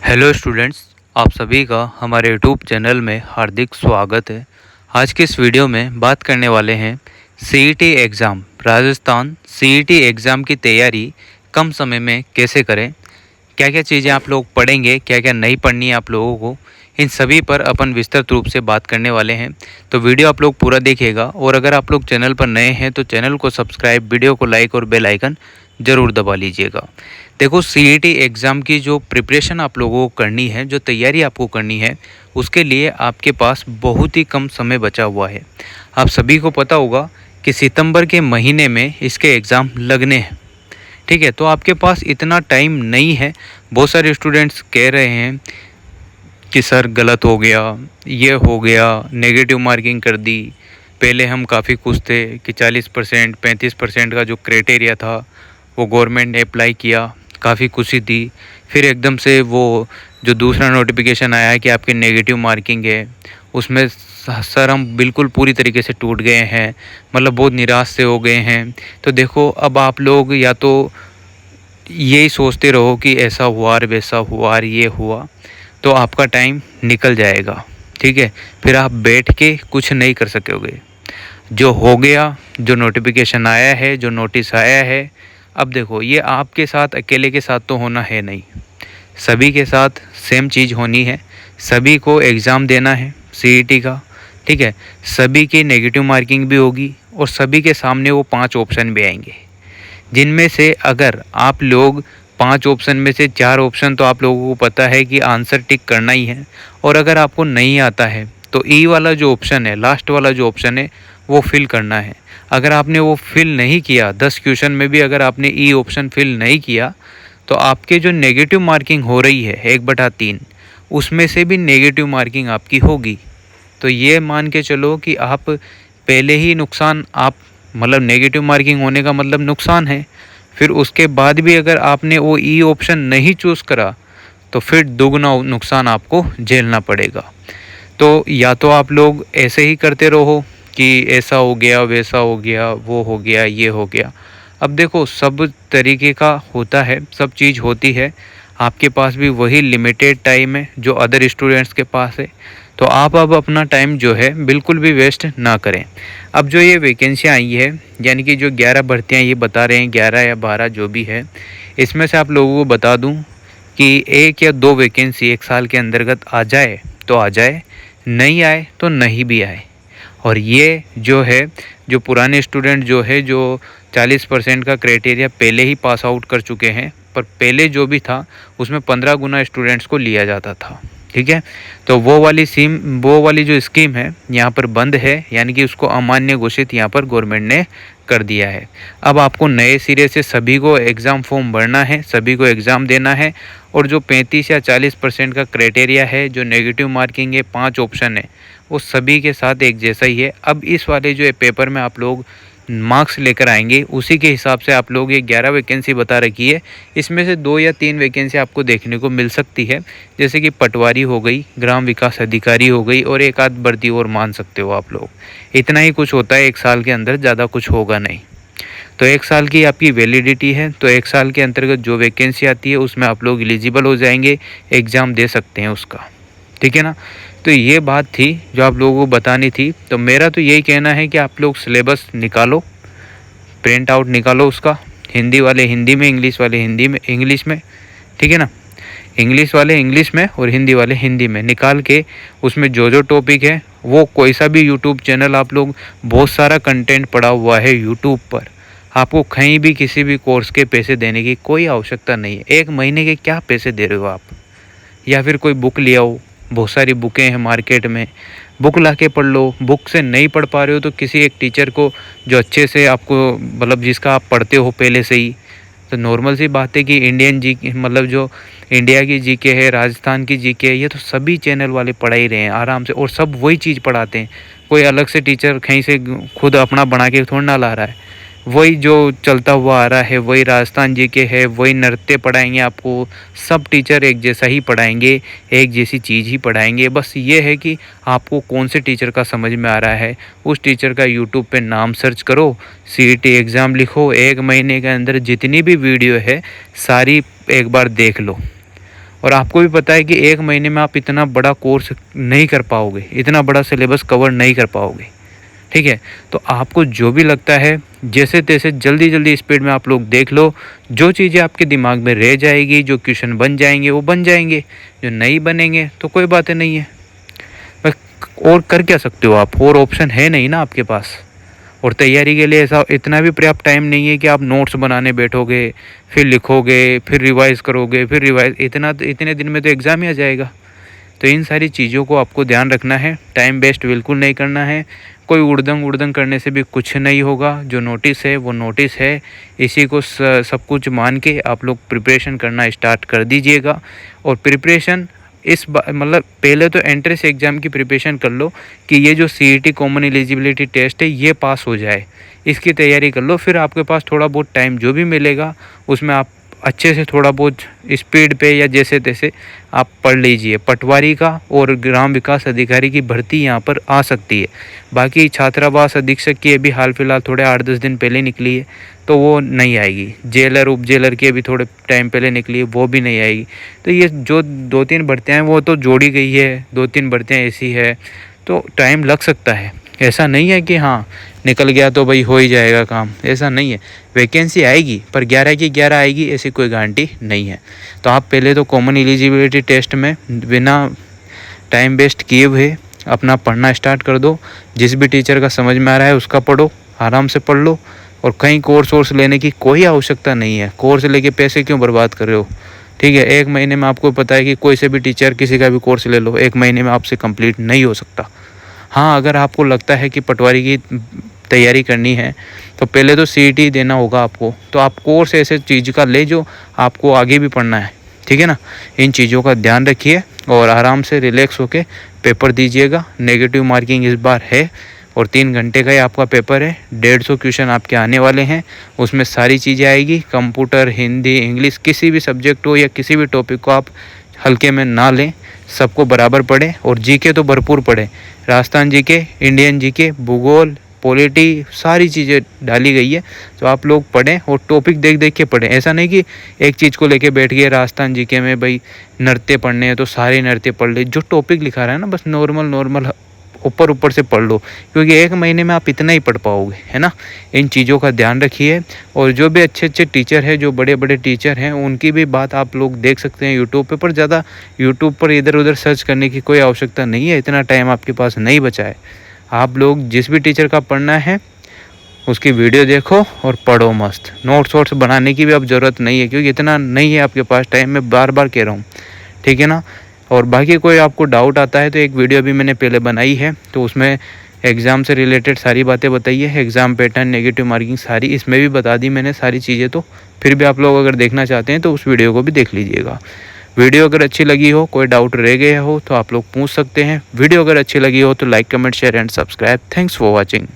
Hello students, आप सभी का हमारे यूट्यूब चैनल में हार्दिक स्वागत है। आज के इस वीडियो में बात करने वाले हैं CET exam, Rajasthan CET exam की तैयारी कम समय में कैसे करें। क्या क्या चीज़ें आप लोग पढ़ेंगे, क्या क्या नहीं पढ़नी है आप लोगों को, इन सभी पर अपन विस्तृत रूप से बात करने वाले हैं। तो वीडियो आप लोग पूरा देखिएगा और अगर आप लोग चैनल पर नए हैं तो चैनल को सब्सक्राइब, वीडियो को लाइक और बेल आइकन ज़रूर दबा लीजिएगा। देखो, सीईटी एग्ज़ाम की जो प्रिपरेशन आप लोगों को करनी है, जो तैयारी आपको करनी है, उसके लिए आपके पास बहुत ही कम समय बचा हुआ है। आप सभी को पता होगा कि सितंबर के महीने में इसके एग्ज़ाम लगने हैं। ठीक है, तो आपके पास इतना टाइम नहीं है। बहुत सारे स्टूडेंट्स कह रहे हैं कि सर गलत हो गया, ये हो गया, नेगेटिव मार्किंग कर दी। पहले हम काफ़ी खुश थे कि 40% 35% का जो क्राइटेरिया था वो गवर्नमेंट ने अप्लाई किया, काफ़ी खुशी थी। फिर एकदम से वो जो दूसरा नोटिफिकेशन आया है कि आपकी नेगेटिव मार्किंग है, उसमें सर हम बिल्कुल पूरी तरीके से टूट गए हैं, मतलब बहुत निराश से हो गए हैं। तो देखो, अब आप लोग या तो यही सोचते रहो कि ऐसा हुआ और वैसा हुआ और ये हुआ, तो आपका टाइम निकल जाएगा। ठीक है, फिर आप बैठ के कुछ नहीं कर सकोगे। जो हो गया, जो नोटिफिकेशन आया है, जो नोटिस आया है, अब देखो ये आपके साथ अकेले के साथ तो होना है नहीं, सभी के साथ सेम चीज़ होनी है। सभी को एग्ज़ाम देना है सीईटी का। ठीक है, सभी की नेगेटिव मार्किंग भी होगी और सभी के सामने वो 5 ऑप्शन भी आएंगे, जिनमें से अगर आप लोग 5 ऑप्शन में से 4 ऑप्शन तो आप लोगों को पता है कि आंसर टिक करना ही है, और अगर आपको नहीं आता है तो ई वाला जो ऑप्शन है, लास्ट वाला जो ऑप्शन है, वो फिल करना है। अगर आपने वो फिल नहीं किया, 10 क्वेश्चन में भी अगर आपने ई ऑप्शन फिल नहीं किया, तो आपके जो नेगेटिव मार्किंग हो रही है 1/3, उसमें से भी नेगेटिव मार्किंग आपकी होगी। तो ये मान के चलो कि आप पहले ही नुकसान, आप मतलब नेगेटिव मार्किंग होने का मतलब नुकसान है। फिर उसके बाद भी अगर आपने वो ई ऑप्शन नहीं चूज़ करा तो फिर दुगना नुकसान आपको झेलना पड़ेगा। तो या तो आप लोग ऐसे ही करते रहो कि ऐसा हो गया, वैसा हो गया, वो हो गया, ये हो गया। अब देखो, सब तरीके का होता है, सब चीज़ होती है। आपके पास भी वही लिमिटेड टाइम है जो अदर स्टूडेंट्स के पास है। तो आप अब अपना टाइम जो है बिल्कुल भी वेस्ट ना करें। अब जो ये वैकेंसियाँ आई है, यानी कि जो 11 भर्तियाँ ये बता रहे हैं, 11 या 12 जो भी है, इसमें से आप लोगों को बता दूं कि 1 या 2 वैकेंसी 1 साल के अंतर्गत आ जाए तो आ जाए, नहीं आए तो नहीं भी आए। और ये जो है, जो पुराने स्टूडेंट जो है, जो 40% का क्राइटेरिया पहले ही पास आउट कर चुके हैं, पर पहले जो भी था उसमें 15 गुना स्टूडेंट्स को लिया जाता था। ठीक है, तो वो वाली जो स्कीम है यहाँ पर बंद है, यानी कि उसको अमान्य घोषित यहाँ पर गवर्नमेंट ने कर दिया है। अब आपको नए सिरे से सभी को एग्ज़ाम फॉर्म भरना है, सभी को एग्ज़ाम देना है, और जो 35 या 40% का क्राइटेरिया है, जो नेगेटिव मार्किंग है, 5 ऑप्शन है, वो सभी के साथ एक जैसा ही है। अब इस वाले जो पेपर में आप लोग मार्क्स लेकर आएंगे, उसी के हिसाब से आप लोग ये 11 वैकेंसी बता रखी है, इसमें से 2 या 3 वैकेंसी आपको देखने को मिल सकती है, जैसे कि पटवारी हो गई, ग्राम विकास अधिकारी हो गई, और एक आध भर्ती और मान सकते हो आप लोग। इतना ही कुछ होता है 1 साल के अंदर, ज़्यादा कुछ होगा नहीं। तो 1 साल की आपकी वैलिडिटी है, तो 1 साल के अंतर्गत जो वैकेंसी आती है उसमें आप लोग एलिजिबल हो जाएंगे, एग्ज़ाम दे सकते हैं उसका। ठीक है ना। तो ये बात थी जो आप लोगों को बतानी थी। तो मेरा तो यही कहना है कि आप लोग सिलेबस निकालो, प्रिंट आउट निकालो उसका, हिंदी वाले हिंदी में, इंग्लिश वाले हिंदी में, इंग्लिश में। ठीक है ना, इंग्लिश वाले इंग्लिश में और हिंदी वाले हिंदी में निकाल के उसमें जो जो टॉपिक है, वो कोई सा भी यूट्यूब चैनल, आप लोग बहुत सारा कंटेंट पड़ा हुआ है यूट्यूब पर। आपको कहीं भी किसी भी कोर्स के पैसे देने की कोई आवश्यकता नहीं है। 1 महीने के क्या पैसे दे रहे हो आप? या फिर कोई बुक ले आओ, बहुत सारी बुकें हैं मार्केट में, बुक ला के पढ़ लो। बुक से नहीं पढ़ पा रहे हो तो किसी एक टीचर को जो अच्छे से आपको, मतलब जिसका आप पढ़ते हो पहले से ही। तो नॉर्मल सी बात है कि इंडियन जी, मतलब जो इंडिया की जीके है, राजस्थान की जीके है, ये तो सभी चैनल वाले पढ़ा ही रहे हैं आराम से, और सब वही चीज़ पढ़ाते हैं। कोई अलग से टीचर कहीं से खुद अपना बना के थोड़ा ना ला रहा है, वही जो चलता हुआ आ रहा है, वही राजस्थान जीके है, वही नृत्य पढ़ाएंगे आपको। सब टीचर एक जैसा ही पढ़ाएंगे, एक जैसी चीज़ ही पढ़ाएंगे। बस ये है कि आपको कौन से टीचर का समझ में आ रहा है, उस टीचर का यूट्यूब पे नाम सर्च करो, सीईटी एग्ज़ाम लिखो, 1 महीने के अंदर जितनी भी वीडियो है सारी एक बार देख लो, और आपको भी पता है कि 1 महीने में आप इतना बड़ा कोर्स नहीं कर पाओगे, इतना बड़ा सिलेबस कवर नहीं कर पाओगे, ठीक है। तो आपको जो भी लगता है जैसे तैसे जल्दी जल्दी स्पीड में आप लोग देख लो। जो चीज़ें आपके दिमाग में रह जाएगी, जो क्वेश्चन बन जाएंगे वो बन जाएंगे, जो नहीं बनेंगे तो कोई बात नहीं है। और कर क्या सकते हो आप, और ऑप्शन है नहीं ना आपके पास। और तैयारी के लिए ऐसा इतना भी पर्याप्त टाइम नहीं है कि आप नोट्स बनाने बैठोगे, फिर लिखोगे, फिर रिवाइज़ करोगे, फिर रिवाइज़, इतने दिन में तो एग्ज़ाम ही आ जाएगा। तो इन सारी चीज़ों को आपको ध्यान रखना है, टाइम वेस्ट बिल्कुल नहीं करना है। कोई उड़दंग करने से भी कुछ नहीं होगा। जो नोटिस है वो नोटिस है, इसी को सब कुछ मान के आप लोग प्रिपरेशन करना स्टार्ट कर दीजिएगा। और प्रिपरेशन मतलब पहले तो एंट्रेंस एग्ज़ाम की प्रिपरेशन कर लो कि ये जो CET कॉमन एलिजिबिलिटी टेस्ट है ये पास हो जाए, इसकी तैयारी कर लो। फिर आपके पास थोड़ा बहुत टाइम जो भी मिलेगा उसमें आप अच्छे से थोड़ा बहुत स्पीड पे या जैसे तैसे आप पढ़ लीजिए। पटवारी का और ग्राम विकास अधिकारी की भर्ती यहाँ पर आ सकती है। बाकी छात्रावास अधीक्षक की अभी हाल फिलहाल थोड़े 8-10 दिन पहले निकली है तो वो नहीं आएगी। जेलर उप जेलर की अभी थोड़े टाइम पहले निकली है, वो भी नहीं आएगी। तो ये जो 2-3 भर्तियाँ हैं वो तो जोड़ी गई है, 2-3 भर्तियाँ ऐसी है, तो टाइम लग सकता है। ऐसा नहीं है कि हाँ निकल गया तो भाई हो ही जाएगा काम, ऐसा नहीं है। वैकेंसी आएगी पर 11 की 11 आएगी ऐसी कोई गारंटी नहीं है। तो आप पहले तो कॉमन एलिजिबिलिटी टेस्ट में बिना टाइम वेस्ट किए हुए अपना पढ़ना स्टार्ट कर दो। जिस भी टीचर का समझ में आ रहा है उसका पढ़ो, आराम से पढ़ लो। और कहीं कोर्स लेने की कोई आवश्यकता नहीं है। कोर्स लेके पैसे क्यों बर्बाद कर रहे हो, ठीक है। 1 महीने में आपको पता है कि कोई से भी टीचर किसी का भी कोर्स ले लो, 1 महीने में आपसे कंप्लीट नहीं हो सकता। हाँ, अगर आपको लगता है कि पटवारी की तैयारी करनी है तो पहले तो CET देना होगा आपको। तो आप कोर्स ऐसे चीज़ का ले जो आपको आगे भी पढ़ना है, ठीक है ना। इन चीज़ों का ध्यान रखिए और आराम से रिलैक्स होके पेपर दीजिएगा। नेगेटिव मार्किंग इस बार है और 3 घंटे का ही आपका पेपर है। 150 क्वेश्चन आपके आने वाले हैं। उसमें सारी चीज़ें आएगी, कंप्यूटर, हिंदी, इंग्लिश, किसी भी सब्जेक्ट हो या किसी भी टॉपिक को आप हल्के में ना लें, सबको बराबर पढ़ें। और जीके तो भरपूर पढ़ें। राजस्थान जीके, इंडियन जीके, भूगोल, पॉलिटी, सारी चीज़ें डाली गई है। तो आप लोग पढ़ें और टॉपिक देख देख के पढ़ें। ऐसा नहीं कि एक चीज़ को लेके बैठ गए। राजस्थान जीके में भाई नृत्य पढ़ने हैं तो सारे नृत्य पढ़ ले। जो टॉपिक लिखा रहा है ना बस नॉर्मल ऊपर से पढ़ लो, क्योंकि 1 महीने में आप इतना ही पढ़ पाओगे, है ना। इन चीज़ों का ध्यान रखिए। और जो भी अच्छे टीचर हैं, जो बड़े टीचर हैं, उनकी भी बात आप लोग देख सकते हैं यूट्यूब पे। पर ज़्यादा यूट्यूब पर इधर उधर सर्च करने की कोई आवश्यकता नहीं है, इतना टाइम आपके पास नहीं बचा है। आप लोग जिस भी टीचर का पढ़ना है उसकी वीडियो देखो और पढ़ो मस्त। नोट्स बनाने की भी अब ज़रूरत नहीं है, क्योंकि इतना नहीं है आपके पास टाइम। मैं बार कह रहा हूँ, ठीक है ना। और बाकी कोई आपको डाउट आता है तो एक वीडियो भी मैंने पहले बनाई है, तो उसमें एग्ज़ाम से रिलेटेड सारी बातें बताई है। एग्ज़ाम पैटर्न, नेगेटिव मार्किंग सारी इसमें भी बता दी मैंने सारी चीज़ें। तो फिर भी आप लोग अगर देखना चाहते हैं तो उस वीडियो को भी देख लीजिएगा। वीडियो अगर अच्छी लगी हो, कोई डाउट रह गया हो तो आप लोग पूछ सकते हैं। वीडियो अगर अच्छी लगी हो तो like, comment, share and subscribe. Thanks for watching.